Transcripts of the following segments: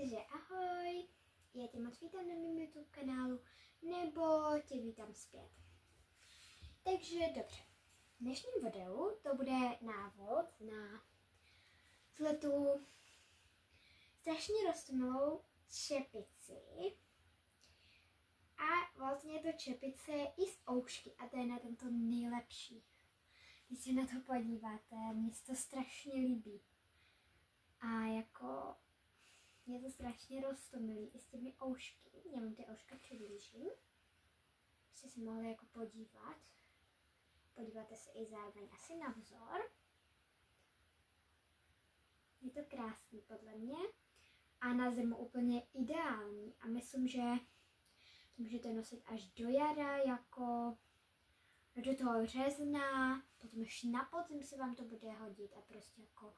Takže ahoj, já tě moc vítám na mém YouTube kanálu, nebo tě vítám zpět. Takže dobře, v dnešním videu to bude návod na tu strašně roztomilou čepici. A vlastně je to čepice i z oušky a to je na tento nejlepší. Když se na to podíváte, mně se to strašně líbí. A jako je to strašně roztomilý i s těmi oušky. Já vám ty ouška přiblížím. Jste se mohli jako podívat. Podíváte se i zároveň asi na vzor. Je to krásný podle mě. A na zimu úplně ideální. A myslím, že to můžete nosit až do jara, jako do toho března. Potom ještě na podzim se vám to bude hodit a prostě jako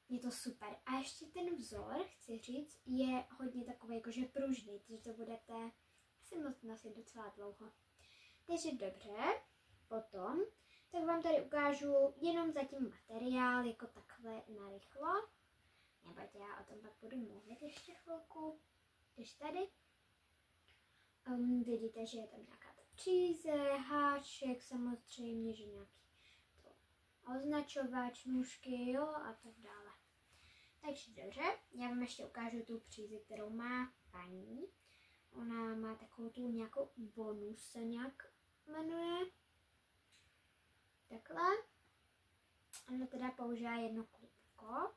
je to super. A ještě ten vzor, chci říct, je hodně takový jakože pružný, takže to budete asi nosit docela dlouho. Takže dobře, potom, tak vám tady ukážu jenom zatím materiál, jako takhle narychlo. Nebojte, já o tom pak budu mluvit ještě chvilku. Takže tady vidíte, že je tam nějaká příze, háček, samozřejmě, že nějaký to označovač, nůžky, jo, a tak dále. Takže dobře, já vám ještě ukážu tu přízi, kterou má paní. Ona má takovou tu nějakou bonus, se nějak jmenuje. Takhle. Ona teda používá jedno klubko.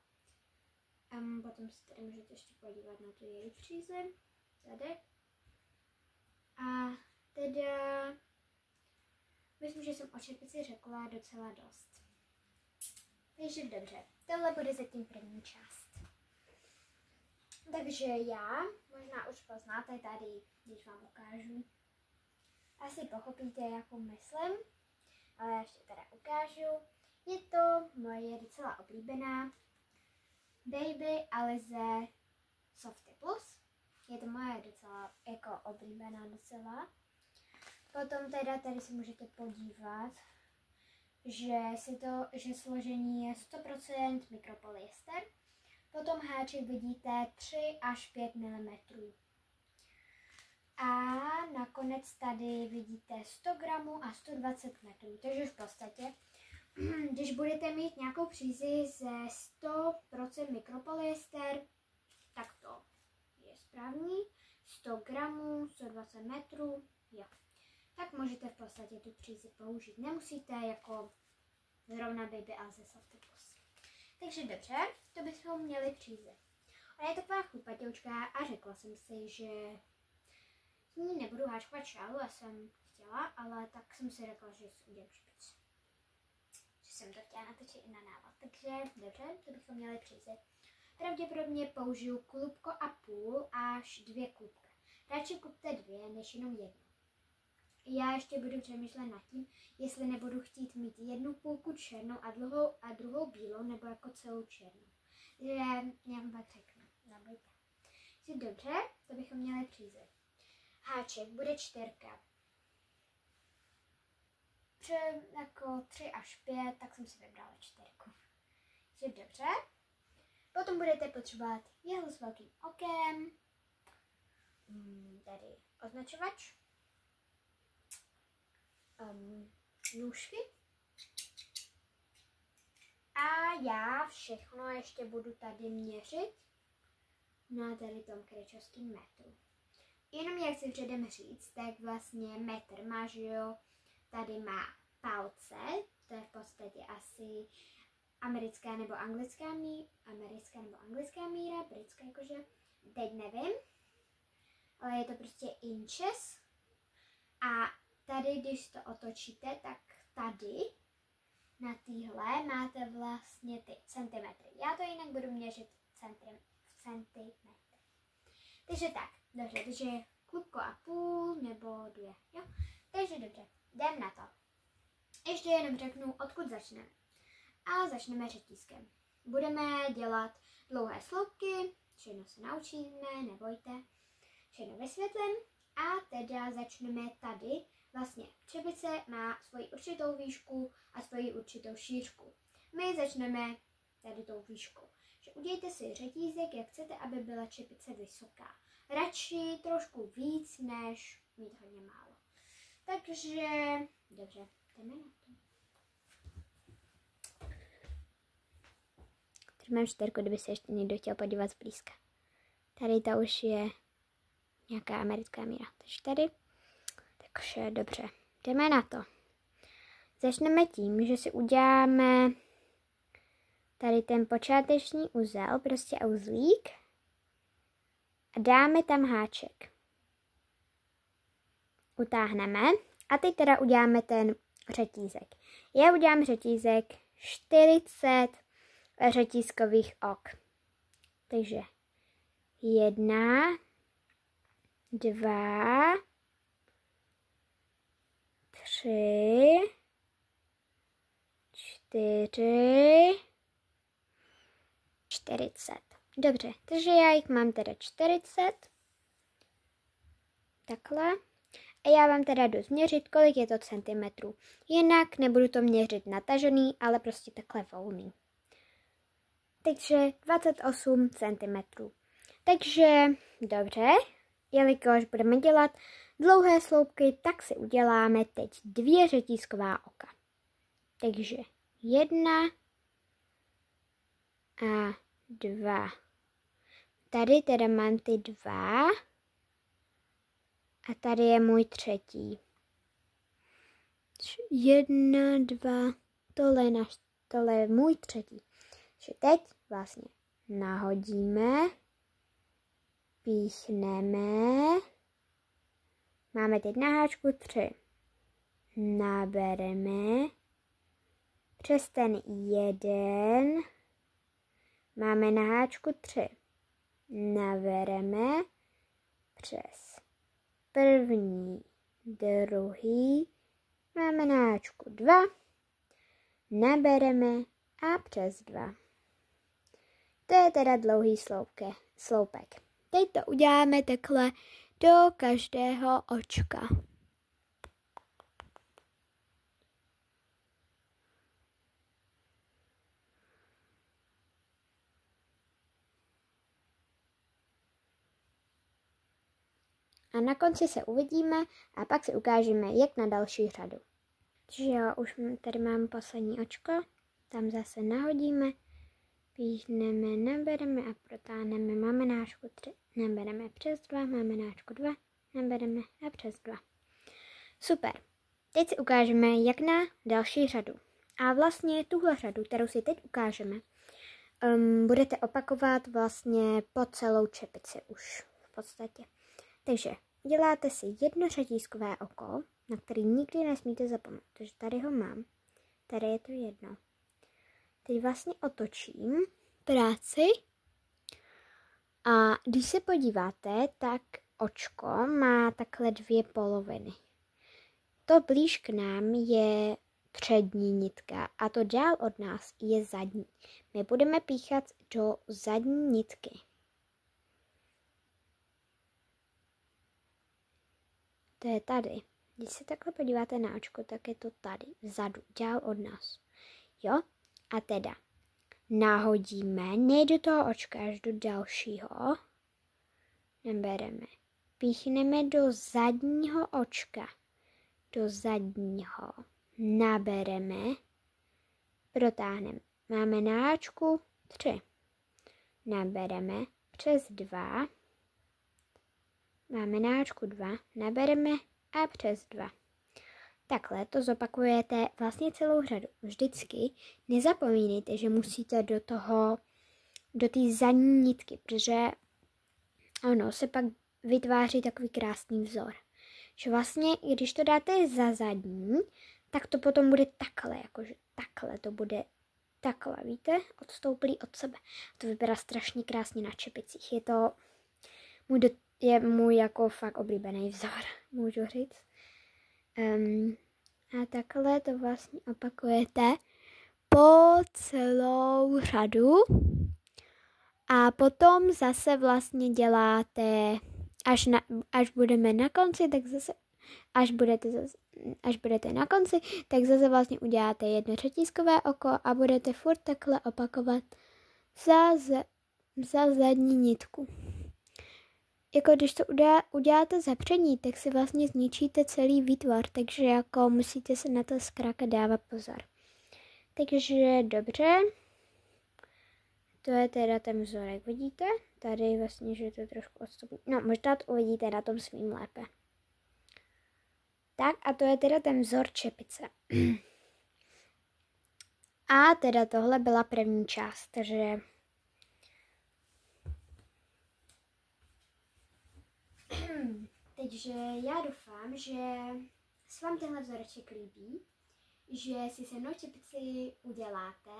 Potom se tady můžete ještě podívat na tu její přízi. Tady. A teda myslím, že jsem o čepici řekla docela dost. Takže dobře, tohle bude zatím první část. Takže já, možná už poznáte tady, když vám ukážu. Asi pochopíte, jakou myslím, ale já ještě teda ukážu. Je to moje docela oblíbená Baby Alize Softy Plus. Je to moje docela jako oblíbená docela. Potom teda tady si můžete podívat, že složení je 100% mikropolyester. Potom háček vidíte 3 až 5 mm. A nakonec tady vidíte 100 gramů a 120 metrů. Takže v podstatě, když budete mít nějakou přízi ze 100% mikropolyester, tak to je správný. 100 gramů, 120 metrů, jo. Tak můžete v podstatě tu přízi použít. Nemusíte jako zrovna Baby Alize Softy Plus. Takže dobře, to bychom měli přízi. Ona je taková chlupatěučká a řekla jsem si, že z ní nebudu háčkovat šálu, já jsem chtěla, ale tak jsem si řekla, že si udělám špic. Že jsem to chtěla natočit i na návod. Takže dobře, to bychom měli přízi. Pravděpodobně použiju klubko a půl až 2 klubka. Radši kupte 2, než jenom jednu. Já ještě budu přemýšlet nad tím, jestli nebudu chtít mít jednu půlku černou a druhou bílou, nebo jako celou černou. Takže já vám pak řeknu. Nebojte. Takže dobře, to bychom měli přízi. Háček bude 4. Jako 3 až 5, tak jsem si vybrala 4. Takže dobře. Potom budete potřebovat jehlu s velkým okem, tady označovač, nůžky a já všechno ještě budu tady měřit na tady tom kryčovském metru. Jenom jak si předem říct, tak vlastně metr má, že jo, tady má palce, to je v podstatě asi americká nebo anglická míra, britská jakože, teď nevím, ale je to prostě inches. A tady, když to otočíte, tak tady na téhle máte vlastně ty centimetry. Já to jinak budu měřit v centimetry. Takže tak, dobře, takže klubko a půl nebo 2, jo? Takže dobře, jdem na to. Ještě jenom řeknu, odkud začneme. A začneme řetízkem. Budeme dělat dlouhé sloupky, všechno se naučíme, nebojte, všechno vysvětlím. A teda začneme tady. Vlastně čepice má svoji určitou výšku a svoji určitou šířku. My začneme tady tou výškou. Udějte si řetízek, jak chcete, aby byla čepice vysoká. Radši trošku víc, než mít hodně málo. Takže, dobře, jdeme na to. Tady mám 4, kdyby se ještě někdo chtěl podívat zblízka. Tady to už je nějaká americká míra. Takže tady. Takže dobře, jdeme na to. Začneme tím, že si uděláme tady ten počáteční uzel, prostě uzlík. A dáme tam háček. Utáhneme. A teď teda uděláme ten řetízek. Já udělám řetízek 40 řetízkových ok. Takže 1, 2, 3, 4, 40. Dobře, takže já jich mám teda 40. Takhle. A já vám teda jdu změřit, kolik je to centimetrů. Jinak nebudu to měřit natažený, ale prostě takhle volný. Takže 28 centimetrů. Takže dobře, jelikož budeme dělat dlouhé sloupky, tak si uděláme teď 2 řetízková oka. Takže 1 a 2. Tady teda mám ty 2 a tady je můj třetí. 1, 2, tohle je můj třetí. Takže teď vlastně nahodíme, píchneme, máme teď na háčku 3, nabereme, přes ten 1, máme na háčku 3, nabereme, přes první, druhý, máme na háčku 2, nabereme a přes 2. To je teda dlouhý sloupek. Teď to uděláme takhle do každého očka. A na konci se uvidíme a pak si ukážeme, jak na další řadu. Takže jo, už tady mám poslední očko, tam zase nahodíme, píchneme, nabereme a protáhneme, máme na háčku 3, nabereme přes 2, máme na háčku 2, nabereme a přes 2. Super, teď si ukážeme, jak na další řadu. A vlastně tuhle řadu, kterou si teď ukážeme, budete opakovat vlastně po celou čepici už v podstatě. Takže děláte si jedno řetízkové oko, na který nikdy nesmíte zapomenout. Takže tady ho mám. Tady je to jedno. Teď vlastně otočím práci. A když se podíváte, tak očko má takhle 2 poloviny. To blíž k nám je přední nitka a to dál od nás je zadní. My budeme píchat do zadní nitky. To je tady. Když se takhle podíváte na očko, tak je to tady, vzadu, dál od nás. Jo? A teda nahodíme, ne do toho očka, až do dalšího. Nebereme. Píchneme do zadního očka. Do zadního. Nabereme. Protáhneme. Máme na háčku 3. Nabereme přes 2. Máme na háčku 2. Nabereme a přes 2. Takhle to zopakujete vlastně celou řadu. Vždycky nezapomínejte, že musíte do té zadní nitky, protože ono se pak vytváří takový krásný vzor. Že vlastně, když to dáte za zadní, tak to potom bude takhle, jakože takhle to bude takhle, víte, odstoupilý od sebe. To vypadá strašně krásně na čepicích. Je můj jako fakt oblíbený vzor, můžu říct. A takhle to vlastně opakujete po celou řadu. A potom zase vlastně děláte, až budeme na konci, tak zase, až budete na konci, tak zase vlastně uděláte jedno řetízkové oko a budete furt takhle opakovat za zadní nitku. Jako když to uděláte zapření, tak si vlastně zničíte celý výtvor, takže jako musíte se na to zkrátka dávat pozor. Takže dobře, to je teda ten vzorek, vidíte? Tady vlastně, že to trošku odstupí. No, možná to uvidíte na tom svým lépe. Tak a to je teda ten vzor čepice. A teda tohle byla první část, takže takže já doufám, že se vám tenhle vzoreček líbí, že si se mnou čepici uděláte.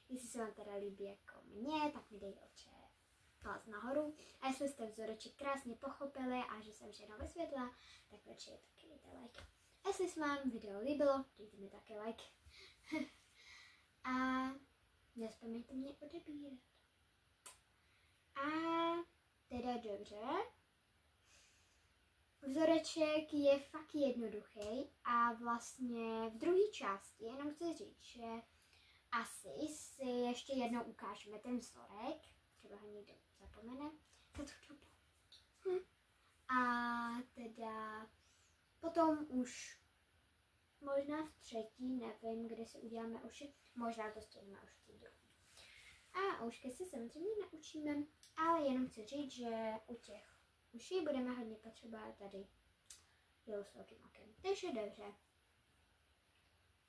Jestli se vám teda líbí jako mě, tak mi dejte palec nahoru. A jestli jste vzoreček krásně pochopili a že jsem všechno vysvětlila, tak určitě taky dejte like. A jestli se vám video líbilo, dejte mi taky like. A nespomeňte mě odebírat. A teda dobře. Vzoreček je fakt jednoduchý a vlastně v druhé části jenom chci říct, že asi si ještě jednou ukážeme ten vzorek, třeba ho někdo zapomene za tu dobu. A teda potom už možná v třetí, nevím, kde si uděláme uši, možná to stejneme už v té druhé. A ušky si samozřejmě naučíme, ale jenom chci říct, že u těch uší budeme hodně potřebovat tady dělu s velkým okem. Takže dobře.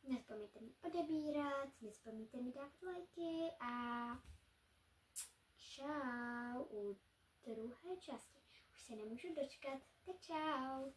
Nespomeňte mi odebírat, nespomeňte mi dát lajky a čau u druhé části. Už se nemůžu dočkat, tak čau.